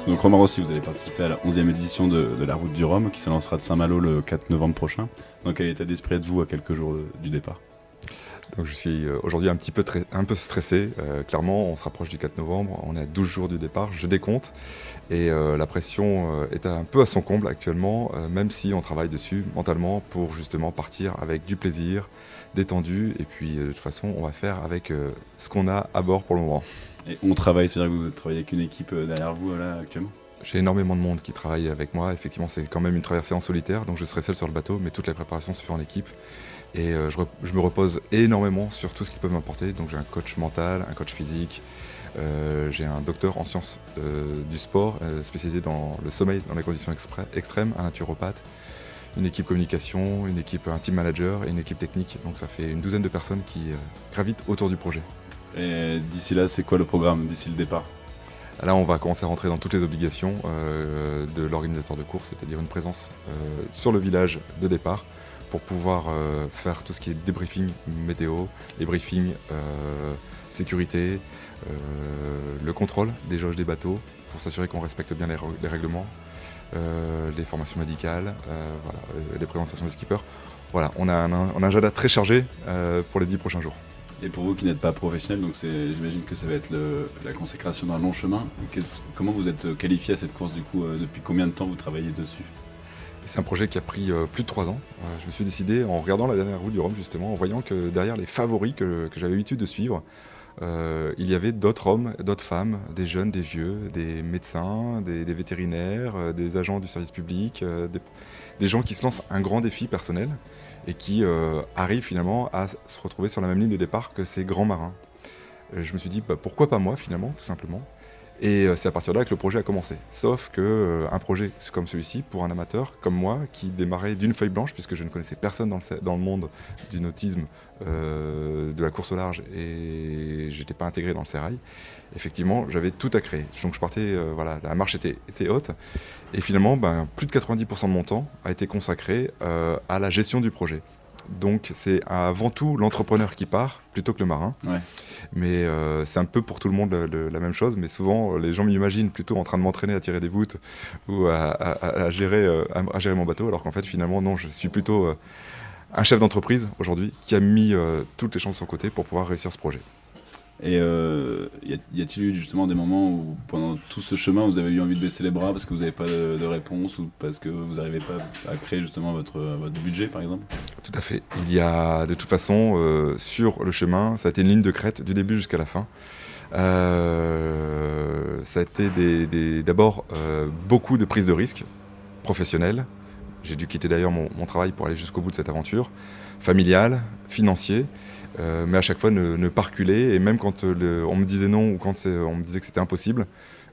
Donc Romain aussi, vous allez participer à la 11e édition de la Route du Rhum qui s'annoncera de Saint-Malo le 4 novembre prochain. Dans quel état d'esprit êtes-vous à quelques jours du départ? Donc je suis aujourd'hui un peu stressé. Clairement, on se rapproche du 4 novembre, on est à 12 jours du départ, je décompte. Et la pression est un peu à son comble actuellement, même si on travaille dessus mentalement pour justement partir avec du plaisir, détendu. Et puis de toute façon, on va faire avec ce qu'on a à bord pour le moment. Et on travaille, c'est-à-dire que vous travaillez avec une équipe derrière vous là actuellement? J'ai énormément de monde qui travaille avec moi. Effectivement, c'est quand même une traversée en solitaire, donc je serai seul sur le bateau, mais toute la préparation se fait en équipe. Et je me repose énormément sur tout ce qu'ils peuvent m'apporter. Donc j'ai un coach mental, un coach physique, j'ai un docteur en sciences du sport spécialisé dans le sommeil dans les conditions extrêmes, un naturopathe, une équipe communication, une équipe, un team manager et une équipe technique. Donc ça fait une douzaine de personnes qui gravitent autour du projet. Et d'ici là, c'est quoi le programme, d'ici le départ? Là, on va commencer à rentrer dans toutes les obligations de l'organisateur de course, c'est-à-dire une présence sur le village de départ pour pouvoir faire tout ce qui est débriefing météo, les briefings sécurité, le contrôle des jauges des bateaux pour s'assurer qu'on respecte bien les règlements, les formations médicales, les présentations des skippers. Voilà, on a un agenda très chargé pour les 10 prochains jours. Et pour vous qui n'êtes pas professionnel, donc j'imagine que ça va être la consécration d'un long chemin. Comment vous êtes qualifié à cette course du coup? Depuis combien de temps vous travaillez dessus? C'est un projet qui a pris plus de 3 ans. Je me suis décidé, en regardant la dernière Route du Rhum justement, en voyant que derrière les favoris que j'avais l'habitude de suivre, il y avait d'autres hommes, d'autres femmes, des jeunes, des vieux, des médecins, des vétérinaires, des agents du service public, des gens qui se lancent un grand défi personnel et qui arrivent finalement à se retrouver sur la même ligne de départ que ces grands marins. Je me suis dit, pourquoi pas moi finalement, tout simplement. Et c'est à partir de là que le projet a commencé. Sauf qu'un projet comme celui-ci, pour un amateur comme moi, qui démarrait d'une feuille blanche, puisque je ne connaissais personne dans le monde du nautisme, de la course au large, et j'étais pas intégré dans le sérail, effectivement, j'avais tout à créer. Donc je partais, la marche était haute, et finalement, plus de 90% de mon temps a été consacré à la gestion du projet. Donc c'est avant tout l'entrepreneur qui part, plutôt que le marin. Ouais. Mais c'est un peu pour tout le monde la même chose, mais souvent les gens m'imaginent plutôt en train de m'entraîner à tirer des voûtes ou à gérer mon bateau, alors qu'en fait finalement non, je suis plutôt un chef d'entreprise aujourd'hui qui a mis toutes les chances de son côté pour pouvoir réussir ce projet. Et y a-t-il eu justement des moments où pendant tout ce chemin vous avez eu envie de baisser les bras parce que vous n'avez pas de réponse ou parce que vous n'arrivez pas à créer justement votre budget par exemple? Tout à fait. Il y a de toute façon sur le chemin, ça a été une ligne de crête du début jusqu'à la fin. Ça a été d'abord beaucoup de prises de risques professionnelles. J'ai dû quitter d'ailleurs mon travail pour aller jusqu'au bout de cette aventure, familiale, financier. Mais à chaque fois ne pas reculer, et même quand on me disait non ou quand on me disait que c'était impossible,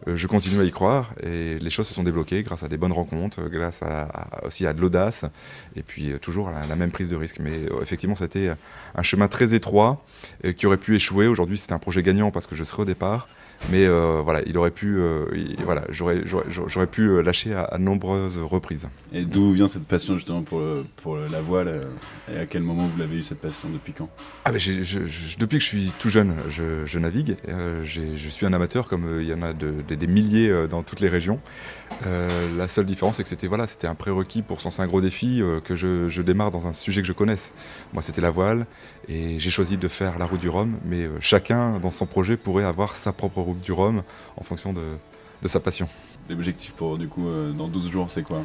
je continuais à y croire et les choses se sont débloquées grâce à des bonnes rencontres, grâce aussi à de l'audace et puis toujours à la même prise de risque. Mais effectivement, c'était un chemin très étroit qui aurait pu échouer. Aujourd'hui, c'était un projet gagnant parce que je serais au départ. Mais il aurait pu, j'aurais pu lâcher à nombreuses reprises. Et d'où vient cette passion justement pour la voile et à quel moment vous l'avez eu cette passion? Depuis quand? Depuis que je suis tout jeune, je navigue. Je suis un amateur comme il y en a des milliers dans toutes les régions. La seule différence, c'est que c'était un prérequis pour se lancer un gros défi que je démarre dans un sujet que je connaisse. Moi, c'était la voile et j'ai choisi de faire la Route du Rhum, mais chacun dans son projet pourrait avoir sa propre Route du Rhum en fonction de sa passion. L'objectif pour du coup dans 12 jours, c'est quoi?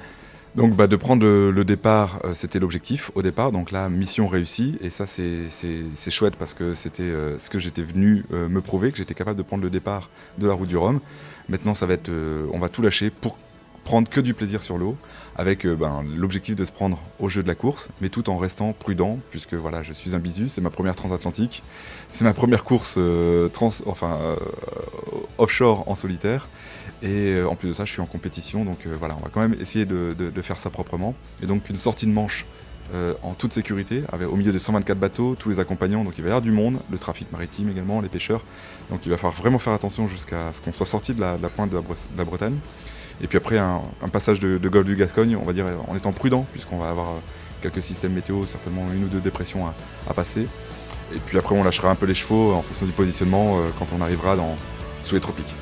Donc de prendre le départ, c'était l'objectif au départ, donc là, mission réussie, et ça c'est chouette parce que c'était ce que j'étais venu me prouver, que j'étais capable de prendre le départ de la Route du Rhum. Maintenant ça va être, on va tout lâcher pour prendre que du plaisir sur l'eau, avec l'objectif de se prendre au jeu de la course, mais tout en restant prudent, puisque je suis un bisu, c'est ma première transatlantique, c'est ma première course offshore en solitaire, et en plus de ça je suis en compétition, donc on va quand même essayer de faire ça proprement, et donc une sortie de Manche en toute sécurité, au milieu de 124 bateaux, tous les accompagnants, donc il va y avoir du monde, le trafic maritime également, les pêcheurs, donc il va falloir vraiment faire attention jusqu'à ce qu'on soit sorti de la pointe de la Bretagne. Et puis après un passage de golfe du Gascogne, on va dire en étant prudent, puisqu'on va avoir quelques systèmes météo, certainement 1 ou 2 dépressions à passer. Et puis après on lâchera un peu les chevaux en fonction du positionnement quand on arrivera sous les tropiques.